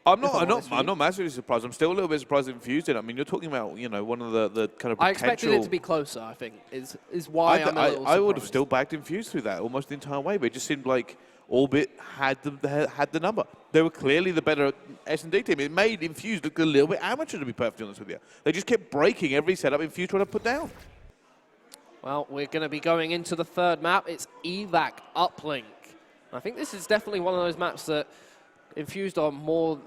I'm not massively surprised. I'm still a little bit surprised Infused in. I mean, you're talking about, you know, one of the kind of potential... I expected it to be closer, I think, is why I'm a little surprised. I would have still backed Infused through that almost the entire way, but it just seemed like Orbit had the number. They were clearly the better S&D team. It made Infused look a little bit amateur, to be perfectly honest with you. They just kept breaking every setup Infused tried to put down. Well, we're going to be going into the third map. It's Evac Uplink. I think this is definitely one of those maps that Infused are more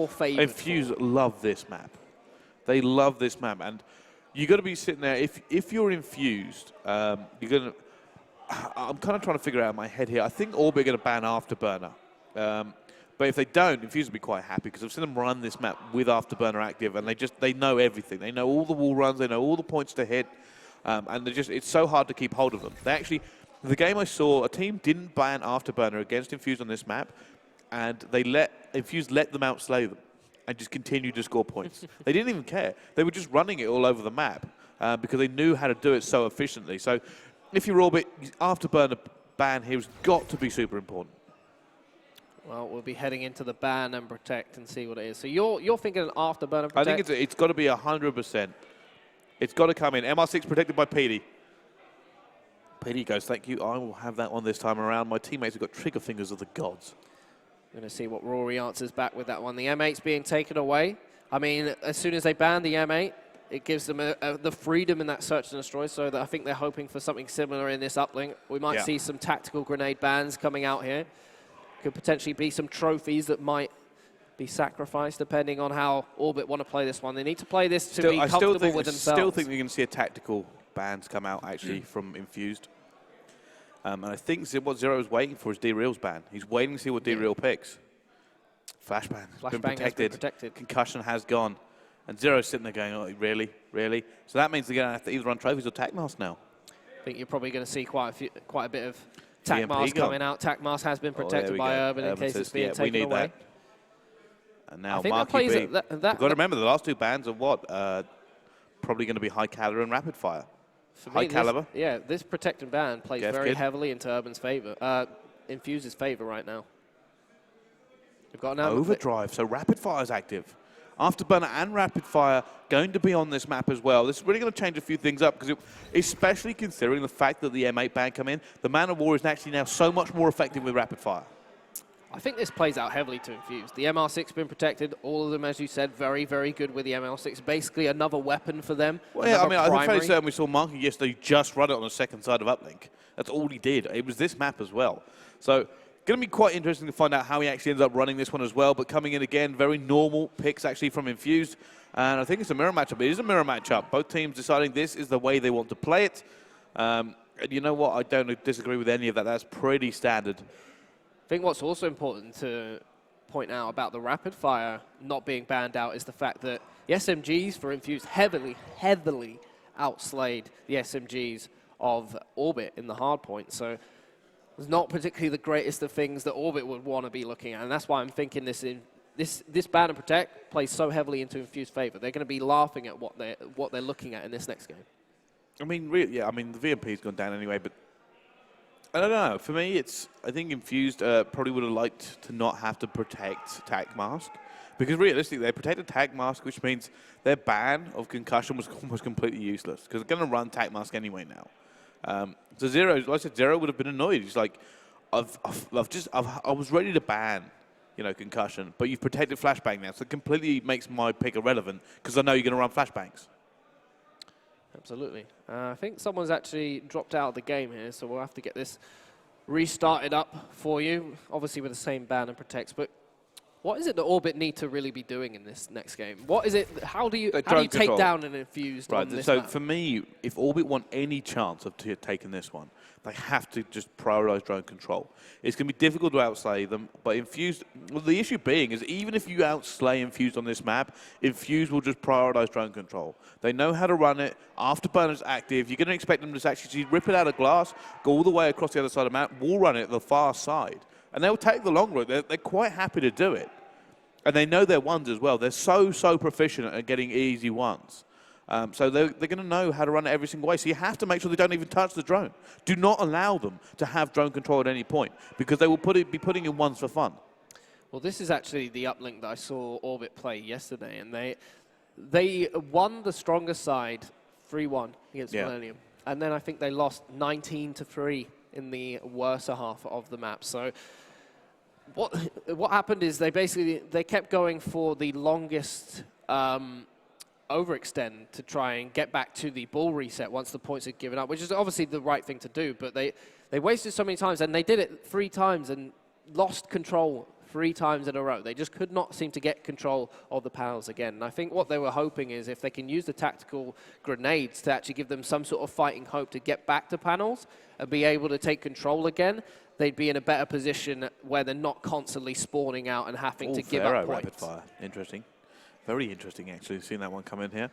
favoured. Infused love this map. They love this map, and you got to be sitting there. If you're Infused, you're gonna. I'm kind of trying to figure out in my head here. I think Orbit are going to ban Afterburner, but if they don't, Infused will be quite happy because I've seen them run this map with Afterburner active, and they know everything. They know all the wall runs. They know all the points to hit, and it's so hard to keep hold of them. They actually, the game I saw, a team didn't ban Afterburner against Infused on this map, and Infused let them outslay them and just continued to score points. They didn't even care. They were just running it all over the map because they knew how to do it so efficiently. So if you're Orbit, Afterburner ban here has got to be super important. Well, we'll be heading into the ban and protect and see what it is. So you're thinking an Afterburner protect? I think it's got to be 100%. It's got to come in. MR6 protected by PD. PD goes, thank you. I will have that one this time around. My teammates have got trigger fingers of the gods. We're going to see what Rory answers back with that one. The M8's being taken away. I mean, as soon as they ban the M8, it gives them the freedom in that search and destroy, so that I think they're hoping for something similar in this uplink. We might see some tactical grenade bans coming out here. Could potentially be some trophies that might be sacrificed depending on how Orbit want to play this one. They need to play this to be comfortable with themselves. I still think you're going to see a tactical bans come out, actually, from Infused. And I think what Zero is waiting for is D-Real's ban. He's waiting to see what D-Real picks. Flashbang has been protected. Concussion has gone. And Zero's sitting there going, oh, really? Really? So that means they're going to have to either run trophies or Tac Mask now. I think you're probably going to see quite a bit of Tac Mask coming out. Tac Mask has been protected by Urban in case it's being taken away. That. And now Marky B. You've got to remember, the last two bans are what? Probably going to be High Caliber and Rapid Fire. High Caliber. This protect and ban plays very heavily into Urban's favor, Infuse's favor right now. We've got an Overdrive, so Rapid Fire is active. Afterburner and Rapid Fire going to be on this map as well. This is really going to change a few things up, because especially considering the fact that the M8 ban come in, the Man of War is actually now so much more effective with Rapid Fire. I think this plays out heavily to Infused. The MR6 been protected. All of them, as you said, very, very good with the MR6. Basically another weapon for them. Well, yeah, I mean, I'm fairly certain we saw Monkey yesterday just run it on the second side of Uplink. That's all he did. It was this map as well. So going to be quite interesting to find out how he actually ends up running this one as well. But coming in again, very normal picks actually from Infused. And I think it's a mirror matchup. It is a mirror matchup. Both teams deciding this is the way they want to play it. And you know what? I don't disagree with any of that. That's pretty standard. I think what's also important to point out about the Rapid Fire not being banned out is the fact that the SMGs for Infused heavily outslayed the SMGs of Orbit in the hard point. So it's not particularly the greatest of things that Orbit would want to be looking at. And that's why I'm thinking this ban and protect plays so heavily into Infused favor. They're going to be laughing at what they're looking at in this next game. I mean, really, yeah, I mean, the VMP's gone down anyway, but I don't know. For me, I think Infused probably would have liked to not have to protect Tac Mask, because realistically, they protected Tac Mask, which means their ban of Concussion was almost completely useless, because they're going to run Tac Mask anyway now. So Zero, like I said, Zero would have been annoyed. He's like, I was ready to ban, you know, Concussion, but you've protected Flashbang now, so it completely makes my pick irrelevant, because I know you're going to run Flashbangs. Absolutely. I think someone's actually dropped out of the game here, so we'll have to get this restarted up for you, obviously with the same ban and protects. But what is it that Orbit need to really be doing in this next game? What is it? How do you take down an Infused on this map? For me, if Orbit want any chance of taking this one, they have to just prioritize drone control. It's going to be difficult to outslay them, but Infused, well, the issue being is even if you outslay Infused on this map, Infused will just prioritize drone control. They know how to run it. Afterburner's active. You're going to expect them to actually rip it out of glass, go all the way across the other side of the map, wall run it at the far side. And they'll take the long route. They're quite happy to do it. And they know their ones as well. They're so proficient at getting easy ones. So they're going to know how to run it every single way. So you have to make sure they don't even touch the drone. Do not allow them to have drone control at any point, because they will be putting in ones for fun. Well, this is actually the uplink that I saw Orbit play yesterday, and they won the stronger side 3-1 against Millennium. And then I think they lost 19-3 in the worse half of the map. So what happened is they kept going for the longest overextend to try and get back to the ball reset once the points had given up, which is obviously the right thing to do. But they wasted so many times, and they did it 3 times and lost control 3 times in a row. They just could not seem to get control of the panels again. And I think what they were hoping is if they can use the tactical grenades to actually give them some sort of fighting hope to get back to panels and be able to take control again, they'd be in a better position where they're not constantly spawning out and having to give up points. Rapid fire. Interesting. Very interesting, actually, seeing that one come in here.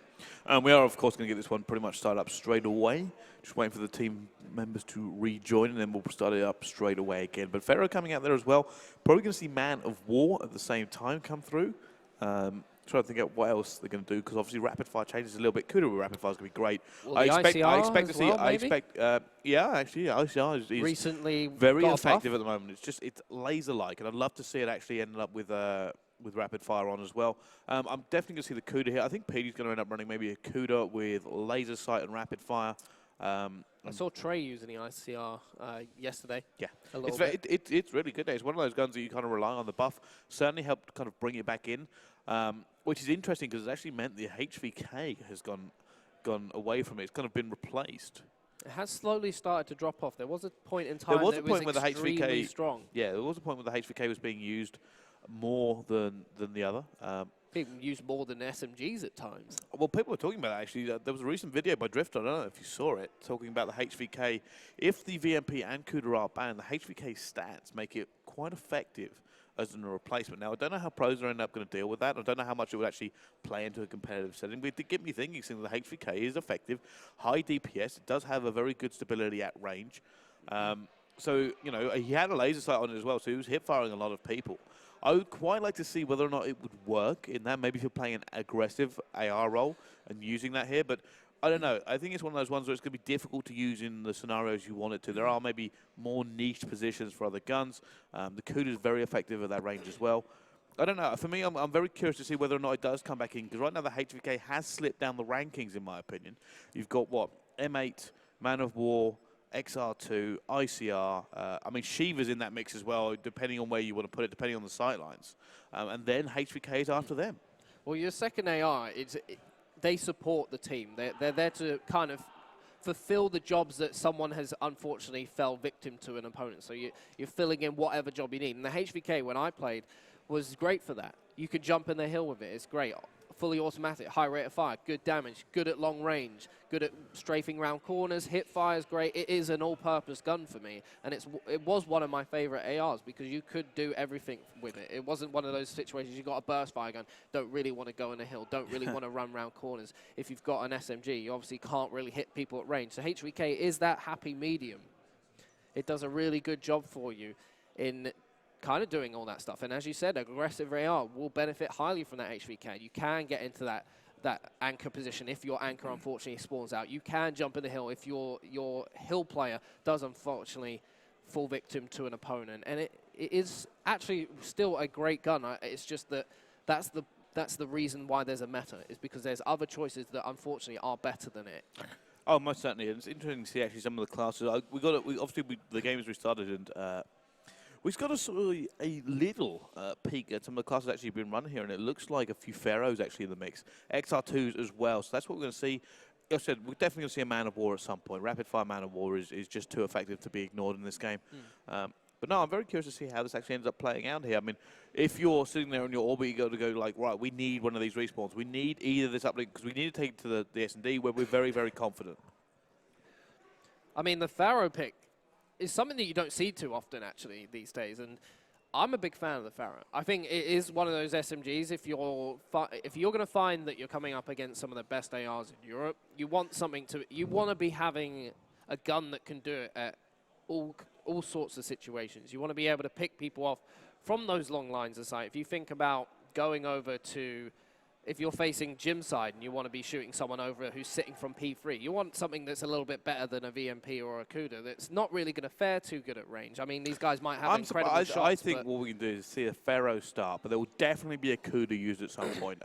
We are, of course, going to get this one pretty much started up straight away. Just waiting for the team members to rejoin, and then we'll start it up straight away again. But Pharaoh coming out there as well. Probably going to see Man of War at the same time come through. Trying to think out what else they're going to do, because obviously rapid fire changes a little bit. Kuda with rapid fire is going to be great. Well, I expect to see. ICR is recently very effective at the moment. It's laser-like, and I'd love to see it actually end up with rapid fire on as well. I'm definitely going to see the Kuda here. I think Petey's going to end up running maybe a Kuda with laser sight and rapid fire. I saw Trey using the ICR yesterday. Yeah, it's really good. It's one of those guns that you kind of rely on. The buff certainly helped kind of bring it back in, which is interesting because it's actually meant the HVK has gone away from it. It's kind of been replaced. It has slowly started to drop off. There was a point in time there was that a point was where the HVK strong. Yeah, there was a point where the HVK was being used more than the other. People use more than SMGs at times. Well, people were talking about it, actually. There was a recent video by Drifter, I don't know if you saw it, talking about the HVK. If the VMP and Kuda are banned, the HVK stats make it quite effective as a replacement. Now, I don't know how pros are end up going to deal with that. I don't know how much it would actually play into a competitive setting, but it did get me thinking, seeing that the HVK is effective, high DPS, it does have a very good stability at range. So, you know, he had a laser sight on it as well, so he was hip-firing a lot of people. I would quite like to see whether or not it would work in that. Maybe if you're playing an aggressive AR role and using that here. But I don't know. I think it's one of those ones where it's going to be difficult to use in the scenarios you want it to. There are maybe more niche positions for other guns. The Kuda is very effective at that range as well. I don't know. For me, I'm very curious to see whether or not it does come back in. Because right now the HVK has slipped down the rankings, in my opinion. You've got, what, M8, Man of War, XR2, ICR, I mean, Shiva's in that mix as well, depending on where you want to put it, depending on the sightlines. And then HVK is after them. Well, your second AR, they support the team. They're there to kind of fulfill the jobs that someone has unfortunately fell victim to an opponent. So you're filling in whatever job you need. And the HVK, when I played, was great for that. You could jump in the hill with it. It's great. Fully automatic, high rate of fire, good damage, good at long range, good at strafing around corners, hip fire is great. It is an all-purpose gun for me, and it was one of my favorite ARs because you could do everything with it. It wasn't one of those situations you got a burst fire gun, don't really want to go in a hill, don't really want to run around corners. If you've got an SMG, you obviously can't really hit people at range. So HVK is that happy medium. It does a really good job for you in kind of doing all that stuff. And as you said, aggressive AR will benefit highly from that HVK. You can get into that anchor position if your anchor unfortunately spawns out. You can jump in the hill if your hill player does unfortunately fall victim to an opponent. And it is actually still a great gun. It's just that's the reason why there's a meta, is because there's other choices that unfortunately are better than it. Oh, most certainly. It's interesting to see actually some of the classes. The game has restarted, and we've got a little peek at some of the classes actually been run here, and it looks like a few Pharaohs actually in the mix. XR2s as well, so that's what we're going to see. Like I said, we're definitely going to see a Man of War at some point. Rapid fire Man of War is just too effective to be ignored in this game. But no, I'm very curious to see how this actually ends up playing out here. I mean, if you're sitting there in your orbit, you got to go like, right, we need one of these respawns. We need either this uplink, because we need to take it to the S&D where we're very, very confident. I mean, the Pharaoh pick is something that you don't see too often, actually, these days. And I'm a big fan of the Pharaoh. I think it is one of those SMGs. If you're going to find that you're coming up against some of the best ARs in Europe, you want to be having a gun that can do it at all sorts of situations. You want to be able to pick people off from those long lines of sight. If you think about going over to if you're facing gym side and you want to be shooting someone over who's sitting from P3, you want something that's a little bit better than a VMP or a Kuda that's not really going to fare too good at range. I mean, these guys might have incredible shots. I think what we can do is see a Pharaoh start, but there will definitely be a Kuda used at some point.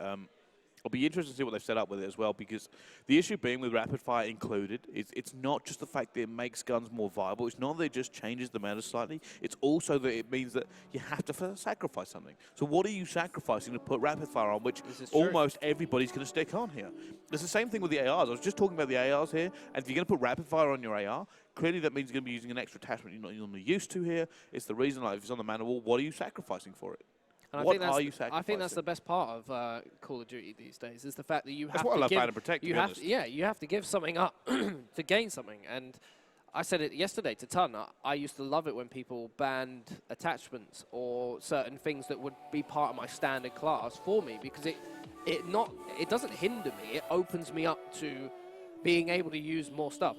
I'll be interested to see what they've set up with it as well, because the issue being with rapid fire included is it's not just the fact that it makes guns more viable. It's not that it just changes the meta slightly. It's also that it means that you have to sacrifice something. So what are you sacrificing to put rapid fire on, which almost everybody's going to stick on here? It's the same thing with the ARs. I was just talking about the ARs here, and if you're going to put rapid fire on your AR, clearly that means you're going to be using an extra attachment you're not normally used to here. It's the reason, like, if it's on the mana wall, what are you sacrificing for it? And what are you sacrificing? I think that's the best part of Call of Duty these days, is the fact that you have that's what to I love give, Ban and Protect, you have to give something up to gain something. And I said it yesterday to Ton. I used to love it when people banned attachments or certain things that would be part of my standard class for me, because it doesn't hinder me. It opens me up to being able to use more stuff.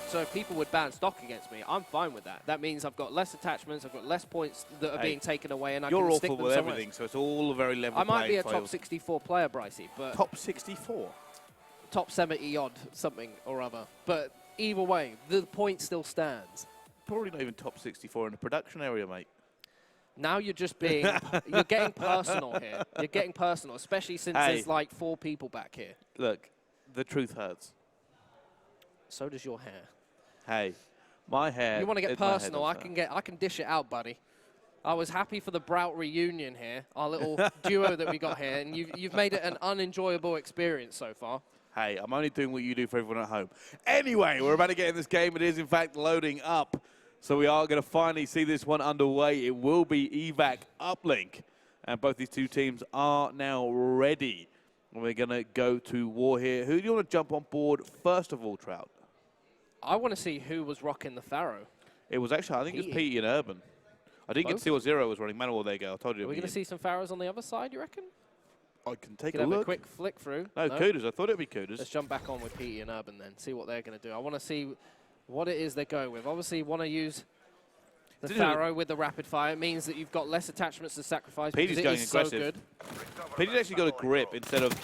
So if people would ban stock against me, I'm fine with that. That means I've got less attachments, I've got less points that are being taken away, and I can stick them somewhere. You're awful with everything, so it's all a very level I might be a playing top field. 64 player, Brycey, but... Top 64? Top 70-odd something or other. But either way, the point still stands. Probably not even top 64 in the production area, mate. Now you're just being... you're getting personal here. You're getting personal, especially since there's like 4 people back here. Look, the truth hurts. So does your hair. Hey, my hair. You want to get personal? I can dish it out, buddy. I was happy for the Brout reunion here, our little duo that we got here, and you've made it an unenjoyable experience so far. Hey, I'm only doing what you do for everyone at home. Anyway, we're about to get in this game. It is, in fact, loading up. So we are going to finally see this one underway. It will be evac uplink, and both these two teams are now ready. We're going to go to war here. Who do you want to jump on board first of all, Trout? I want to see who was rocking the Pharaoh. It was actually, I think it was Petey and Urban. I didn't get to see what Zero was running. Manuel, there you go. I told you. Are we going to see some Pharaohs on the other side, you reckon? I can take a look. have a quick flick through. No, Kudas. I thought it would be Kudas. Let's jump back on with Petey and Urban then, see what they're going to do. I want to see what it is they're going with. Obviously, want to use the Pharaoh with the rapid fire. It means that you've got less attachments to sacrifice. Petey's going aggressive. So good. Petey's actually got a grip instead of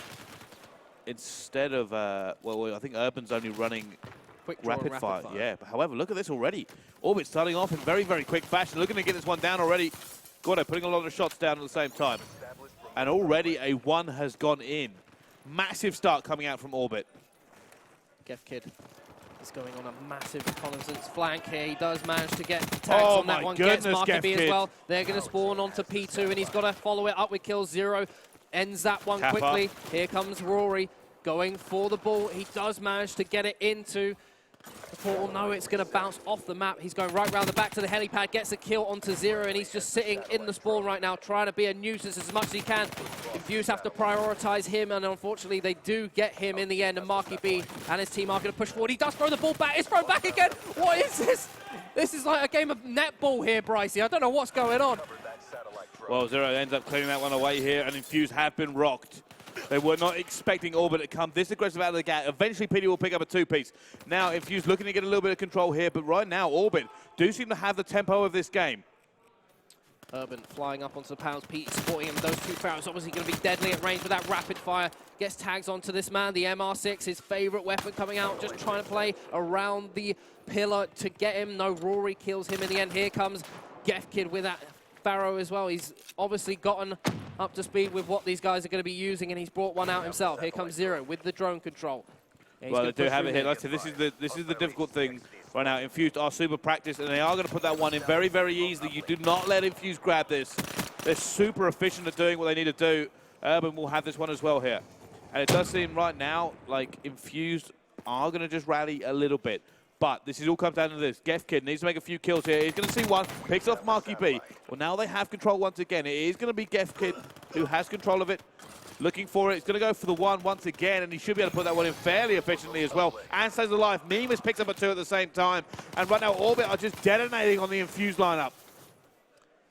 well, I think Urban's only running quick rapid fire. Yeah, but however, look at this already. Orbit starting off in very, very quick fashion, looking to get this one down already. Gordo putting a lot of shots down at the same time. And already a 1 has gone in. Massive start coming out from Orbit. Gef Kid is going on a massive reconnaissance flank here. He does manage to get tags on that one. Gets ManCave as well. They're going to spawn onto P2, and he's got to follow it up with kills. Zero ends that one quickly. Here comes Rory going for the ball. He does manage to get it into the portal. No, it's going to bounce off the map. He's going right round the back to the helipad, gets a kill onto Zero, and he's just sitting in the spawn right now, trying to be a nuisance as much as he can. Infused have to prioritize him, and unfortunately they do get him in the end, and Marky B and his team are going to push forward. He does throw the ball back. It's thrown back again. What is this? This is like a game of netball here, Brycey. I don't know what's going on. Well, Zero ends up clearing that one away here, and Infused have been rocked. They were not expecting Orbit to come this aggressive out of the gate. Eventually, Petey will pick up a 2-piece. Now, Infused looking to get a little bit of control here, but right now, Orbit do seem to have the tempo of this game. Urban flying up onto the panels. Pete supporting him. Those 2 Pharaohs obviously going to be deadly at range with that rapid fire. Gets tags onto this man. The MR6, his favorite weapon coming out, just trying to play around the pillar to get him. No, Rory kills him in the end. Here comes Gef Kid with that Pharaoh as well. He's obviously gotten up to speed with what these guys are going to be using, and he's brought one out himself. Here comes Zero with the drone control. Well, they do have it here. Like I said, this is the difficult thing right now. Infused are super practiced, and they are going to put that one in very, very easily. You do not let Infused grab this. They're super efficient at doing what they need to do. Urban will have this one as well here. And it does seem right now like Infused are going to just rally a little bit. But this all comes down to this. Gef Kid needs to make a few kills here. He's going to see one. Picks off Marky B. Well, now they have control once again. It is going to be Gef Kid who has control of it. Looking for it. He's going to go for the 1 once again, and he should be able to put that one in fairly efficiently as well. And stays alive. Mimas picks up a 2 at the same time. And right now, Orbit are just detonating on the Infused lineup.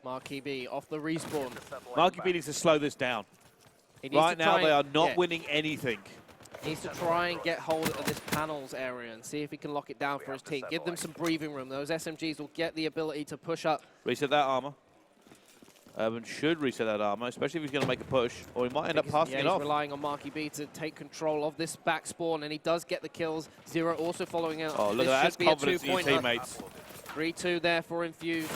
Marky B off the respawn. Marky B needs to slow this down. Right now, they are not winning anything. Needs to try and get hold of this panels area and see if he can lock it down for his team. Give them some breathing room. Those SMGs will get the ability to push up. Reset that armor. Urban should reset that armor, especially if he's going to make a push, or he might end up passing it off. He's relying on MarkyB to take control of this back spawn, and he does get the kills. Zero also following out. Oh, look at that. That's confidence in your teammates. 3-2 there for Infused.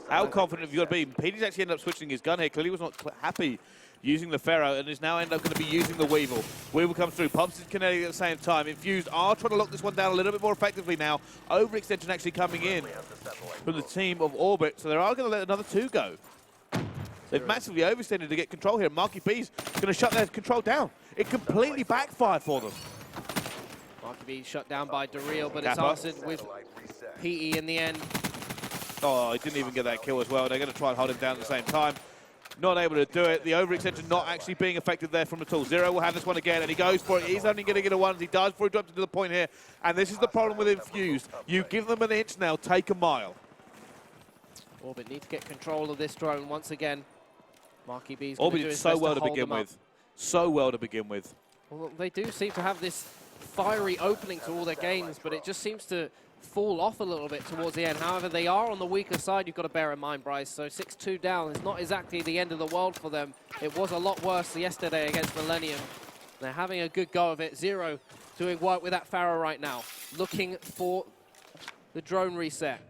How confident have you got to be? PD's actually ended up switching his gun here. Clearly was not happy using the Pharaoh, and is now end up going to be using the Weevil. Weevil comes through, pops his kinetic at the same time. Infused are trying to lock this one down a little bit more effectively now. Overextension actually coming in from the team of Orbit, so they are going to let another 2 go. They've massively overextended to get control here. MarkyB's going to shut their control down. It completely backfired for them. MarkyB shut down by Dareal, but it's answered with PE in the end. Oh, he didn't even get that kill as well. They're going to try and hold him down at the same time. Not able to do it. The overextension not actually being effective there from the tool. Zero will have this one again, and he goes for it. He's only going to get a 1 as he does before he drops into the point here. And this is the problem with Infused. You give them an inch now, take a mile. Orbit need to get control of this drone once again. MarkyB's Orbit did so well to begin with. So well to begin with. Well, they do seem to have this fiery opening to all their games, but it just seems to fall off a little bit towards the end. However, they are on the weaker side, you've got to bear in mind, Bryce. So 6-2 down is not exactly the end of the world for them. It was a lot worse yesterday against Millennium. They're having a good go of it. Zero doing work with that Pharaoh right now, looking for the drone reset.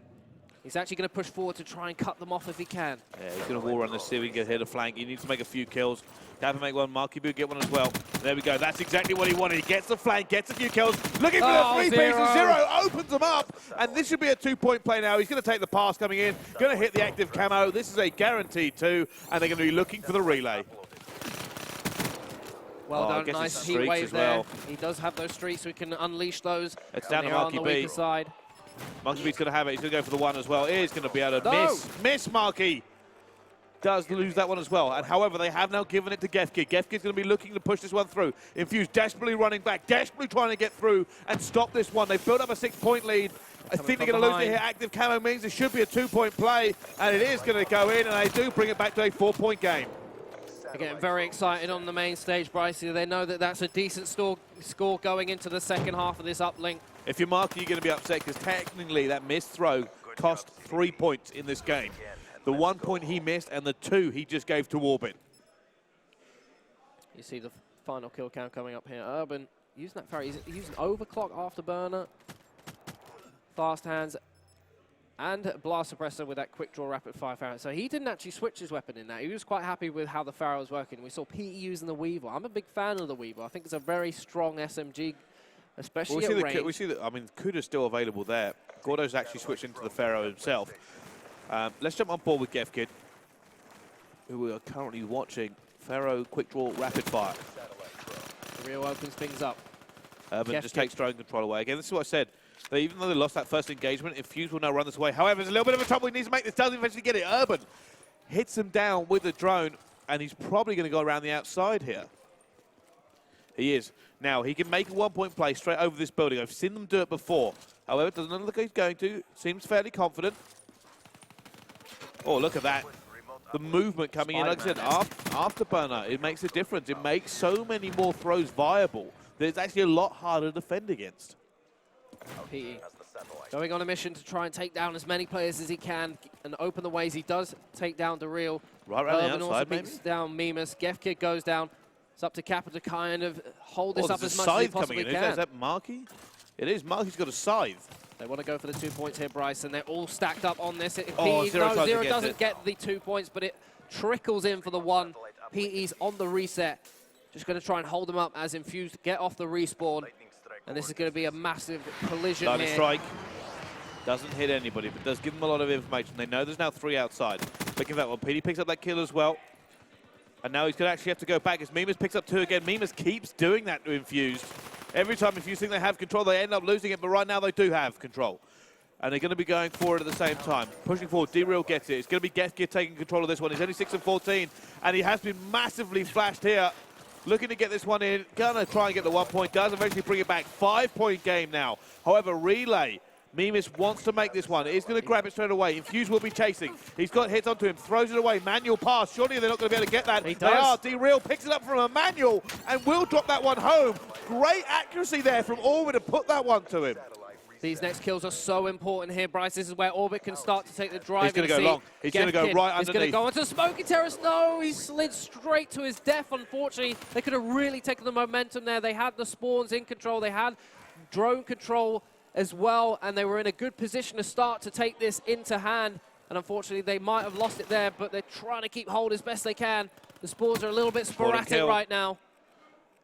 He's actually going to push forward to try and cut them off if he can. Yeah, he's going to wall run this, see if he can get hit a flank. He needs to make a few kills. Gavin make one, MarkyB get one as well. There we go. That's exactly what he wanted. He gets the flank, gets a few kills. Looking for the 3 piece, and Zero opens them up. And this should be a 2-point play now. He's going to take the pass coming in, going to hit the active camo. This is a guaranteed 2, and they're going to be looking for the relay. Well done, nice heat wave there. He does have those streaks, so he can unleash those. It's down to on the weaker MarkyB. side. MarkyB's going to have it. He's going to go for the 1 as well. He's going to be able to miss Marky. Does lose that one as well. And however, they have now given it to Gefkid. Gefkid's going to be looking to push this one through. Infused desperately running back, desperately trying to get through and stop this one. They've built up a 6-point lead. I think they're going to lose it here. Active camo means it should be a 2-point play, and it is going to go in, and they do bring it back to a 4-point game. They're getting very excited on the main stage, Bryce. They know that that's a decent score going into the second half of this uplink. If you're Marky, you're going to be upset because technically that missed throw cost 3 points in this game. The 1 point he missed and the 2 he just gave to Orbit. You see the final kill count coming up here. Urban using that Pharaoh. He's using overclock afterburner, fast hands, and blast suppressor with that quick draw rapid fire Pharaoh. So he didn't actually switch his weapon in that. He was quite happy with how the Pharaoh was working. We saw PE using the Weevil. I'm a big fan of the Weevil. I think it's a very strong SMG, especially at range. We see that. I mean, Kuda's still available there. Gordo's actually switched into the Pharaoh himself. Let's jump on board with Gefkid, who we are currently watching. Pharaoh, quick draw, rapid fire. The real opens things up. Urban just takes drone control away. Again, this is what I said. Even though they lost that first engagement, Infused will now run this away. However, there's a little bit of a trouble. He needs to make this. Does eventually get it. Urban hits him down with the drone, and he's probably going to go around the outside here. He is. Now, he can make a 1-point play straight over this building. I've seen them do it before. However, it doesn't look like he's going to. Seems fairly confident. Oh, look at that. The movement coming in. Like I said, afterburner, it makes a difference. It makes so many more throws viable that it's actually a lot harder to defend against. PE going on a mission to try and take down as many players as he can and open the ways. He does take down Dareal. Right around the outside, also maybe? beats down Mimas. Gefkid goes down. It's up to Kappa to kind of hold this up as much as he possibly can. Is that Marky? It is. Marky's got a scythe. They want to go for the 2 points here, Bryce, and they're all stacked up on this. Zero doesn't get the 2 points, but it trickles in for the 1. PE's on the reset. Just going to try and hold them up as Infused get off the respawn. And this is going to be a massive collision here. Strike. Doesn't hit anybody, but does give them a lot of information. They know there's now 3 outside. Look at that one. PD picks up that kill as well. And now he's going to actually have to go back as Mimas picks up 2 again. Mimas keeps doing that to Infused. Every time Infused think they have control, they end up losing it, but right now they do have control. And they're going to be going forward at the same time. Pushing forward, Dareal gets it. It's going to be Gefkid taking control of this one. He's only 6 and 14, and he has been massively flashed here. Looking to get this one in. Gonna try and get the 1 point. Does eventually bring it back. 5-point game now. However, relay. Mimas wants to make this one. He's going to grab it straight away. Infused will be chasing. He's got hits onto him. Throws it away. Manual pass. Surely they're not going to be able to get that. They are. Dareal picks it up from Emmanuel and will drop that one home. Great accuracy there from Orwin to put that one to him. These next kills are so important here, Bryce. This is where Orbit can start to take the drive. He's going to go long. He's going to go right underneath. He's going to go onto the smoky terrace. No, he slid straight to his death, unfortunately. They could have really taken the momentum there. They had the spawns in control. They had drone control as well, and they were in a good position to start to take this into hand. And unfortunately, they might have lost it there, but they're trying to keep hold as best they can. The spawns are a little bit sporadic right now.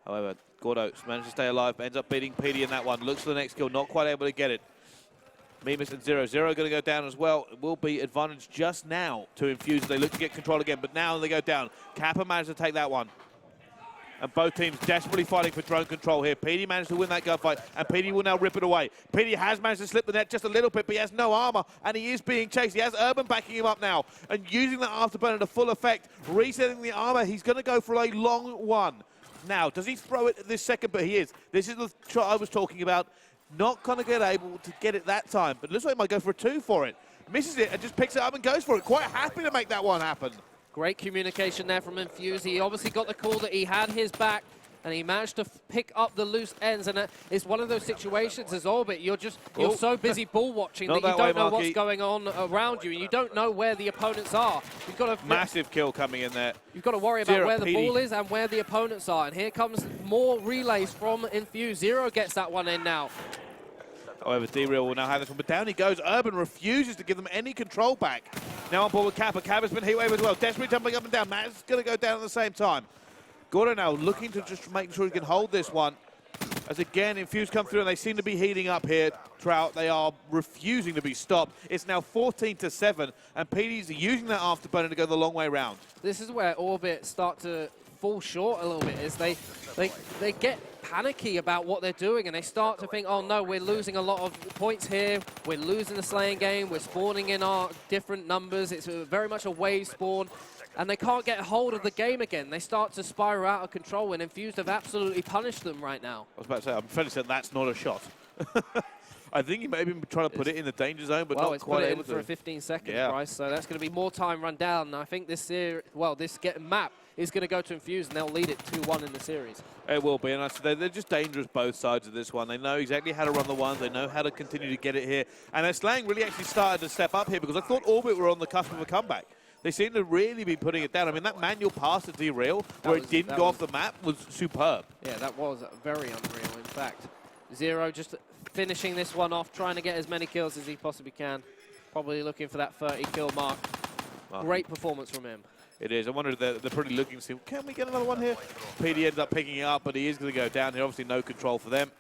However, Gordo managed to stay alive, ends up beating PD in that one. Looks for the next kill, not quite able to get it. Mimus and Zero. Zero going to go down as well. It will be advantage just now to Infused. They look to get control again, but now they go down. Kappa managed to take that one. And both teams desperately fighting for drone control here. PD managed to win that gunfight, and PD will now rip it away. PD has managed to slip the net just a little bit, but he has no armor, and he is being chased. He has Urban backing him up now, and using that afterburner to full effect, resetting the armor. He's going to go for a long one. Now, does he throw it this second? But he is. This is the shot I was talking about. Not going to get able to get it that time, but looks like he might go for a 2 for it. Misses it and just picks it up and goes for it. Quite happy to make that one happen. Great communication there from Infused. He obviously got the call that he had his back, and he managed to pick up the loose ends. And it's one of those situations as Orbit, you're so busy ball watching that you don't know what's going on around you, and you don't know where the opponents are. You've got a massive kill coming in there. You've got to worry about where the ball is and where the opponents are. And here comes more relays from Infused. Zero gets that one in now. However, D-Real will now have this one, but down he goes. Urban refuses to give them any control back. Now on board with Kappa. Kappa's been heatwave as well. Desperately jumping up and down. Matt's going to go down at the same time. Gordo now looking to just make sure he can hold this one. As again, Infused come through, and they seem to be heating up here. Trout, they are refusing to be stopped. It's now 14-7, and PD's using that afterburner to go the long way round. This is where Orbit start to fall short a little bit, is they get panicky about what they're doing, and they start to think, oh no, we're losing a lot of points here, we're losing the slaying game, we're spawning in our different numbers, it's very much a wave spawn, and they can't get hold of the game again. They start to spiral out of control, and Infused have absolutely punished them right now. I was about to say, I'm fairly certain that's not a shot. I think he may have been trying to put it in the danger zone, but not quite able to. For a 15-second price, so that's going to be more time run down. And I think this map is going to go to Infused, and they'll lead it 2-1 in the series. It will be, and they're just dangerous both sides of this one. They know exactly how to run the ones. They know how to continue to get it here. And their slaying really actually started to step up here, because I thought Orbit were on the cusp of a comeback. They seem to really be putting it down. I mean, that manual pass to derail, where it didn't go off the map, was superb. Yeah, that was very unreal, in fact. Zero just finishing this one off, trying to get as many kills as he possibly can. Probably looking for that 30-kill mark. Wow. Great performance from him. It is. I wonder if they're pretty looking to see, can we get another one here? PD ends up picking it up, but he is going to go down here. Obviously, no control for them.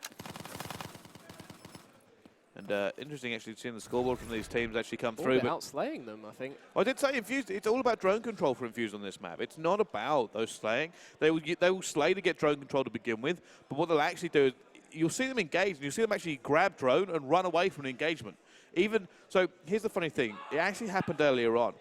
And interesting, actually, seeing the scoreboard from these teams actually come through. But outslaying them, I think. I did say Infused. It's all about drone control for Infused on this map. It's not about those slaying. They will slay to get drone control to begin with, but what they'll actually do is you'll see them engage, and you'll see them actually grab drone and run away from an engagement. So here's the funny thing. It actually happened earlier on.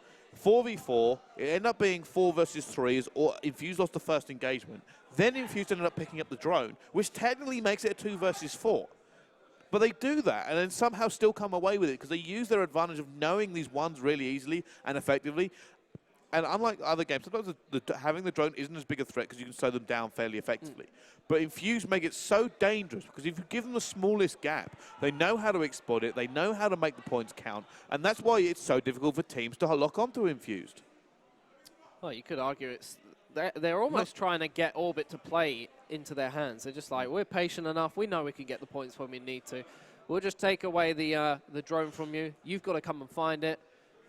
4v4, it ended up being 4 versus 3, or Infused lost the first engagement. Then Infused ended up picking up the drone, which technically makes it a 2 versus 4. But they do that and then somehow still come away with it, because they use their advantage of knowing these ones really easily and effectively. And unlike other games, sometimes having the drone isn't as big a threat because you can slow them down fairly effectively. But Infused make it so dangerous, because if you give them the smallest gap, they know how to exploit it, they know how to make the points count, and that's why it's so difficult for teams to lock onto Infused. Well, you could argue they're almost trying to get Orbit to play into their hands. They're just like, we're patient enough, we know we can get the points when we need to. We'll just take away the drone from you. You've got to come and find it.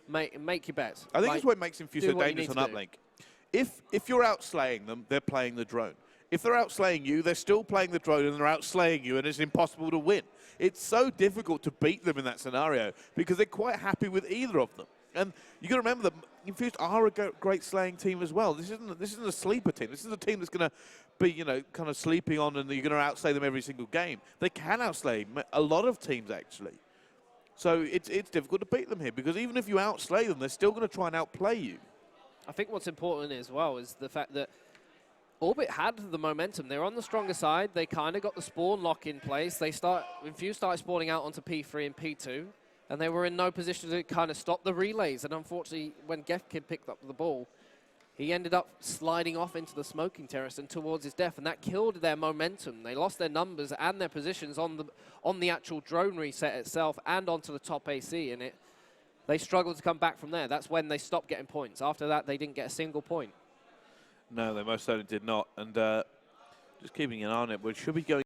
Make your bets. I think that's what makes Infused so dangerous on uplink. If you're outslaying them, they're playing the drone. If they're outslaying you, they're still playing the drone and they're outslaying you, and it's impossible to win. It's so difficult to beat them in that scenario because they're quite happy with either of them. And you got to remember that Infused are a great slaying team as well. This isn't a sleeper team. This is a team that's going to be, kind of sleeping on, and you're going to outslay them every single game. They can outslay a lot of teams actually. So it's difficult to beat them here, because even if you outslay them, they're still going to try and outplay you. I think what's important as well is the fact that Orbit had the momentum. They're on the stronger side. They kind of got the spawn lock in place. Infused started spawning out onto P3 and P2, and they were in no position to kind of stop the relays. And unfortunately, when Gefkin picked up the ball, He ended up sliding off into the smoking terrace and towards his death, and that killed their momentum. They lost their numbers and their positions on the actual drone reset itself and onto the top AC, and they struggled to come back from there. That's when they stopped getting points. After that, they didn't get a single point. No, they most certainly did not. And just keeping an eye on it, we should be going